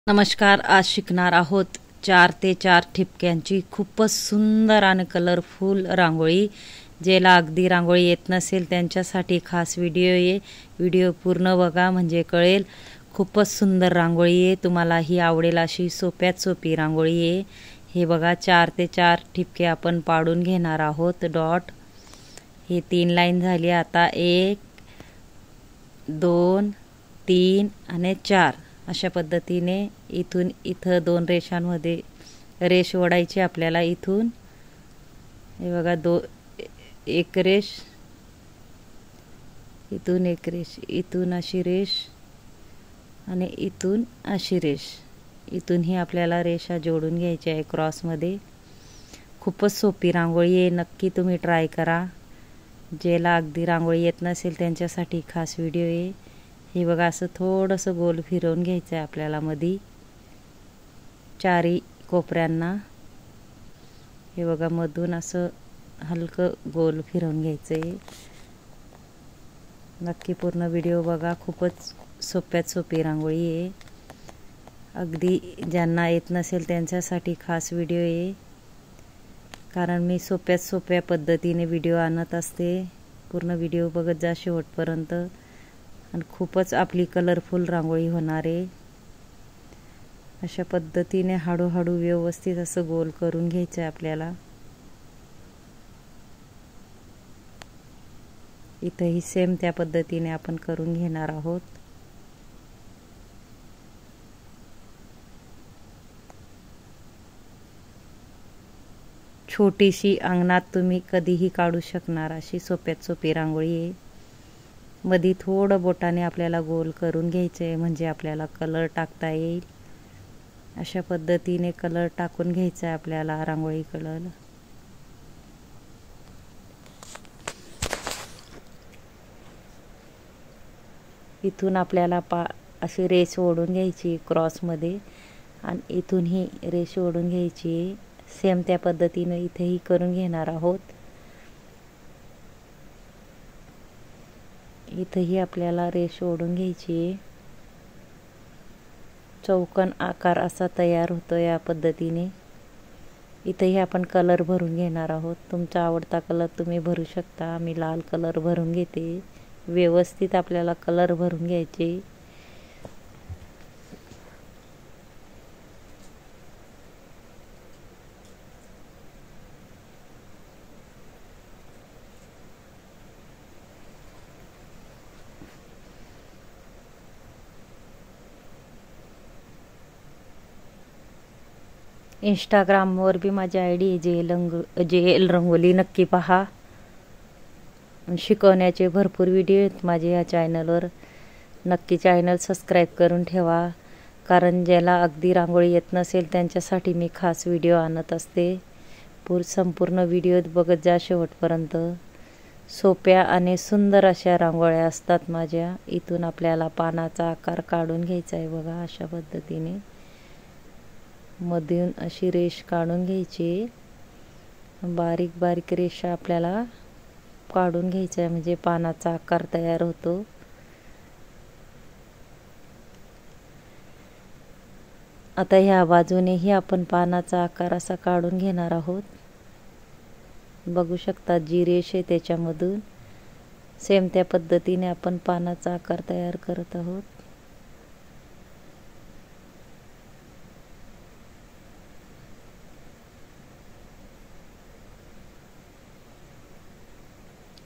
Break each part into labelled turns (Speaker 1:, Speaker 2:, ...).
Speaker 1: नमस्कार. आज शिकणार आहोत 4 ते 4 ठिपक्यांची खूपच सुंदर आणि कलरफुल रांगोळी. ज्याला अगदी रांगोळी येत नसेल त्यांच्यासाठी खास व्हिडिओ आहे. व्हिडिओ पूर्ण बघा म्हणजे कळेल. खूपच सुंदर रांगोळी आहे, तुम्हाला ही आवडेल अशी सोप्यात सोपी रांगोळी आहे. हे बघा 4 ते 4 ठिपके आपण पाडून घेणार आहोत. डॉट हे 3 लाईन झाली. आता 1 2 3 आणि 4 अशा पद्धतीने इथून इथं 2 रेषांमध्ये रेष ओढायची आपल्याला. इथून हे बघा एक रेष, इथून एक रेष, इथून अशी रेष आणि इथून अशी रेष. इथून ही आपल्याला रेषा जोडून घ्यायची आहे क्रॉसमध्ये. खूपच सोपी रांगोळी आहे, नक्की तुम्ही ट्राय करा. ज्याला अगदी रांगोळी येत नसेल त्यांच्यासाठी खास व्हिडिओ आहे. हे बघा असं थोडंसं गोल फिरवून घ्यायचं आहे आपल्याला मध्ये चारी कोपऱ्यांना. हे बघा मधून असं हलकं गोल फिरवून घ्यायचं आहे. नक्की पूर्ण व्हिडिओ बघा, खूपच सोप्यात सोपी रांगोळी आहे. अगदी ज्यांना येत नसेल त्यांच्यासाठी खास व्हिडिओ आहे, कारण मी सोप्यात सोप्या पद्धतीने व्हिडिओ आणत असते. पूर्ण व्हिडिओ बघत जा शेवटपर्यंत आणि खूपच आपली कलरफुल रांगोळी होणार आहे. अशा पद्धतीने हळूहळू व्यवस्थित असं गोल करून घ्यायचं आहे आपल्याला. इथंही सेम त्या पद्धतीने आपण करून घेणार आहोत. छोटीशी अंगणात तुम्ही कधीही काढू शकणार अशी सोप्यात सोपी रांगोळी आहे. मध्ये थोडं बोटाने आपल्याला गोल करून घ्यायचं आहे म्हणजे आपल्याला कलर टाकता येईल. अशा पद्धतीने कलर टाकून घ्यायचा आहे आपल्याला रांगोळी कलर. इथून आपल्याला अशी रेष ओढून घ्यायची क्रॉसमध्ये आणि इथून ही रेष ओढून घ्यायची. सेम त्या पद्धतीने इथेही करून घेणार आहोत. इथंही आपल्याला रेष ओढून घ्यायची. चौकोन आकार असा तयार होतो या पद्धतीने. इथंही आपण कलर भरून घेणार आहोत. तुमचा आवडता कलर तुम्ही भरू शकता. मी लाल कलर भरून घेते. व्यवस्थित आपल्याला कलर भरून घ्यायचे. इंस्टाग्रामवर बी माझी आय डी आहे JL रंगोली, नक्की पहा. शिकवण्याचे भरपूर व्हिडिओ आहेत माझे या चॅनलवर. नक्की चॅनल सबस्क्राईब करून ठेवा, कारण ज्याला अगदी रांगोळी येत नसेल त्यांच्यासाठी मी खास व्हिडिओ आणत असते. संपूर्ण व्हिडिओ बघत जा शेवटपर्यंत. सोप्या आणि सुंदर अशा रांगोळ्या असतात माझ्या. इथून आपल्याला पानाचा आकार काढून घ्यायचा आहे बघा अशा पद्धतीने. मधून अशी रेष काढून घ्यायची. बारीक बारीक रेषा आपल्याला काढून घ्यायच्या आहे म्हणजे पानाचा आकार तयार होतो. आता ह्या बाजूनेही आपण पानाचा आकार असा काढून घेणार आहोत. बघू शकता जी रेष आहे त्याच्यामधून सेम त्या पद्धतीने आपण पानाचा आकार तयार करत आहोत.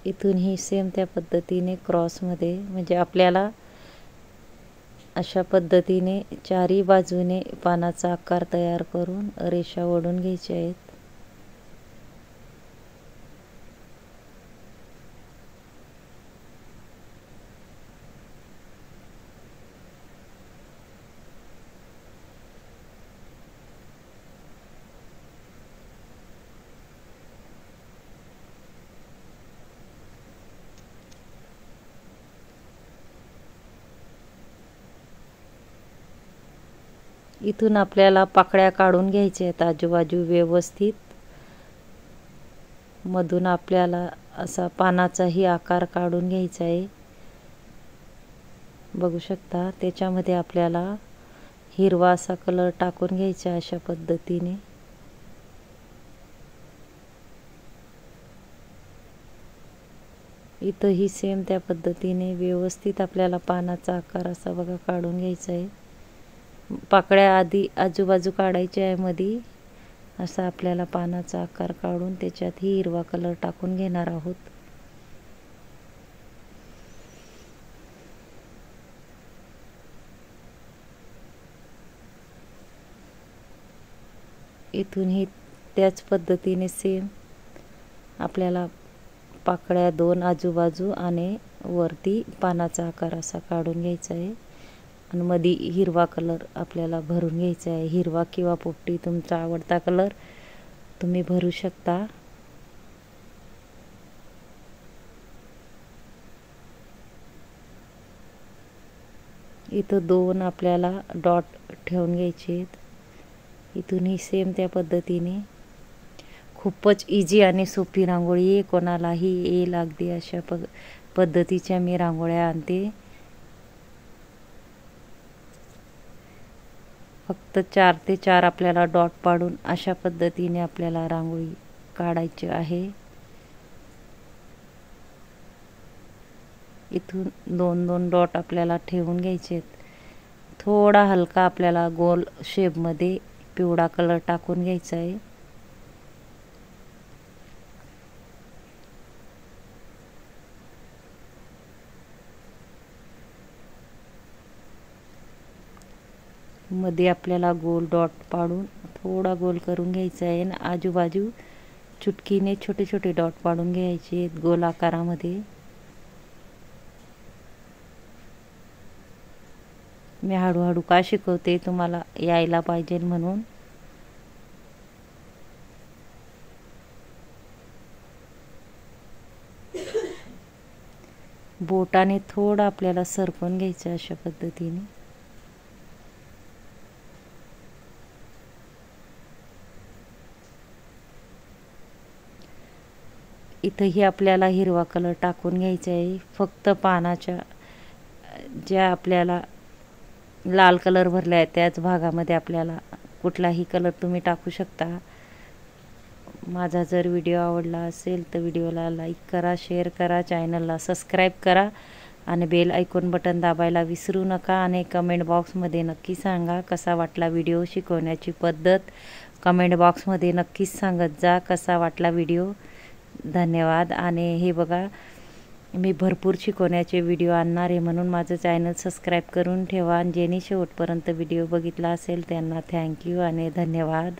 Speaker 1: इथून ही सेम त्या पद्धतीने क्रॉसमध्ये म्हणजे आपल्याला अशा पद्धतीने चारी बाजूने पानाचा आकार तयार करून रेषा ओढून घ्यायच्या आहेत. इथून आपल्याला पाकळ्या काढून घ्यायच्या आहेत आजूबाजू व्यवस्थित. मधून आपल्याला असा पानाचाही आकार काढून घ्यायचा आहे. बघू शकता त्याच्यामध्ये आपल्याला हिरवा असा कलर टाकून घ्यायचा अशा पद्धतीने. इथंही सेम त्या पद्धतीने व्यवस्थित आपल्याला पानाचा आकार असा बघा काढून घ्यायचा आहे. पाकळ्या आधी आजूबाजू काढायच्या आहे, मध्ये असा आपल्याला पानाचा आकार काढून त्याच्यातही हिरवा कलर टाकून घेणार आहोत. इथूनही त्याच पद्धतीने सेम आपल्याला पाकळ्या 2 आजूबाजू आणि वरती पानाचा आकार असा काढून घ्यायचा आहे आणि मध्ये हिरवा कलर आपल्याला भरून घ्यायचा आहे. हिरवा किंवा पोपटी तुमचा आवडता कलर तुम्ही भरू शकता. इथं 2 आपल्याला डॉट ठेवून घ्यायचे आहेत. इथूनही सेम त्या पद्धतीने. खूपच इझी आणि सोपी रांगोळी आहे, कोणालाही येईल अगदी अशा पद्धतीच्या मी रांगोळ्या आणते. फक्त 4 ते 4 आपल्याला डॉट पाडून अशा पद्धतीने आपल्याला रांगोळी काढायची आहे. इथून 2-2 डॉट आपल्याला ठेवून घ्यायचे आहेत. थोडा हलका आपल्याला गोल शेपमध्ये पिवळा कलर टाकून घ्यायचा आहे. मध्ये आपल्याला गोल डॉट पाडून थोडा गोल करून घ्यायचा आहे आणि आजूबाजू चुटकीने छोटे छोटे डॉट पाडून घ्यायचे आहेत गोल आकारामध्ये. मी हळूहळू का शिकवते, तुम्हाला यायला पाहिजे म्हणून. बोटाने थोडं आपल्याला सरकवून घ्यायचं अशा पद्धतीने. इथंही आपल्याला हिरवा कलर टाकून घ्यायचा आहे. फक्त पानाच्या ज्या आपल्याला लाल कलर भरला आहे त्याच भागामध्ये आपल्याला कुठलाही कलर तुम्ही टाकू शकता. माझा जर व्हिडिओ आवडला असेल तर व्हिडिओला लाईक करा, शेअर करा, चॅनलला सबस्क्राईब करा आणि बेल आयकॉन बटन दाबायला विसरू नका. आणि कमेंट बॉक्समध्ये नक्की सांगा कसा वाटला व्हिडिओ. शिकवण्याची पद्धत कमेंट बॉक्समध्ये नक्कीच सांगत जा कसा वाटला व्हिडिओ. धन्यवाद. आणि हे बघा, मी भरपूर शिकवण्याचे व्हिडिओ आणणार आहे, म्हणून माझं चॅनल सबस्क्राईब करून ठेवा. आणि ज्यांनी शेवटपर्यंत व्हिडिओ बघितला असेल त्यांना थँक्यू आणि धन्यवाद.